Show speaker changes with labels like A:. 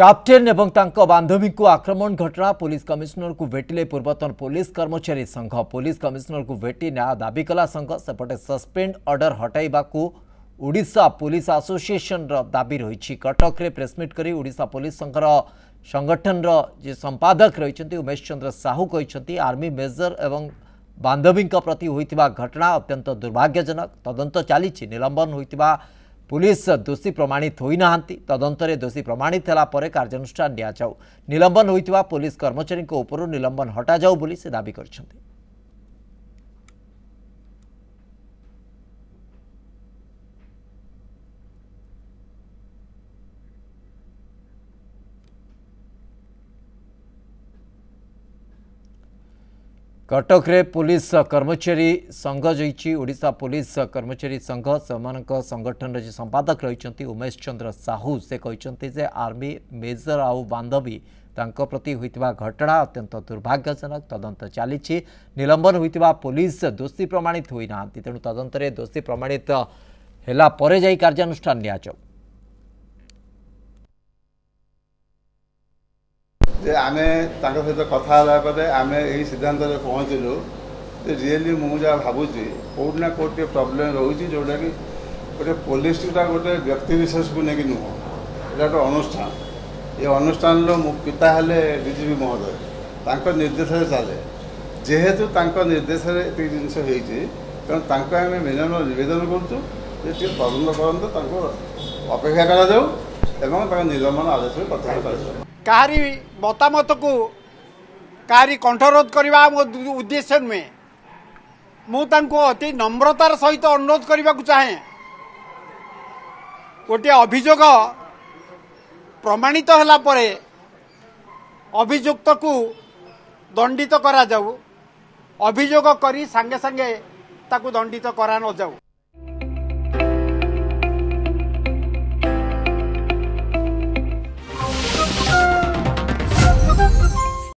A: Captain एवं तांको बांधवी को आक्रमण घटना पुलिस कमिश्नर को भेटिले पूर्वतन पुलिस कर्मचारी संघ। पुलिस कमिश्नर को भेटी न्याय दाबी कला संघ। सेपटे सस्पेंड ऑर्डर हटाइबा ओडिशा पुलिस एसोसिएशन दाबी रही। कटक रे प्रेसमिट करी ओडिशा पुलिस संघर संगठन जे संपादक रही उमेश चंद्र साहू कहते आर्मी मेजर एवं बांधवी प्रति होइतिबा घटना अत्यंत दुर्भाग्यजनक। तदंत चली निलंबन होइतिबा पुलिस दोषी प्रमाणित होई नाहंती। तदंतरे दोषी प्रमाणित होला परे कार्यानुष्ठान निया जाऊ। निलंबन होइतिबा पुलिस कर्मचारी को उपरु निलंबन हटा जाऊ बोली से दाबी करछन्ती। कटक रे पुलिस कर्मचारी संघ जैची ओडिशा पुलिस कर्मचारी संघ समानक संगठन रे संपादक रही उमेश चंद्र साहू से कहते जे आर्मी मेजर आउ बांधवी तांको प्रति होइतिबा घटना अत्यंत दुर्भाग्यजनक। तदंत चली निलंबन होइतिबा पुलिस दोषी प्रमाणित होई नांती। तेणु तदंतरे दोषी प्रमाणित होला परे जाई कार्यानुष्ठान निया जाऊ।
B: जे आमे तांको सहित कथा आमे यही सिद्धांत पहुँचलु रियली मुझे भावुची कौटना कौटे प्रोब्लेम रोचे जोटा कि गोटे पुलिसटा गोटे व्यक्ति विशेष को लेकिन नुह ये गोटे अनुष्ठान। ये अनुष्ठान पिता हेले डीजीपी महोदय तांको निर्देश चले जेहेतु तांको निर्देश जिनस तेणु तांको आम निवेदन करूँ तदंत करते अपेक्षा करा निलंबन आदेश प्रत्याहार कर
C: कहारी मतामत को कहारी कंठरोध करने मो उद्देश्य नुहे। मुझे अति नम्रतार सहित अनुरोध करने को चाहे गोटे अभियोग प्रमाणित होला परे अभियुक्त को दंडित करा जाऊ। अभियोग करी संगे संगे ताकू दंडित करा न जाऊ।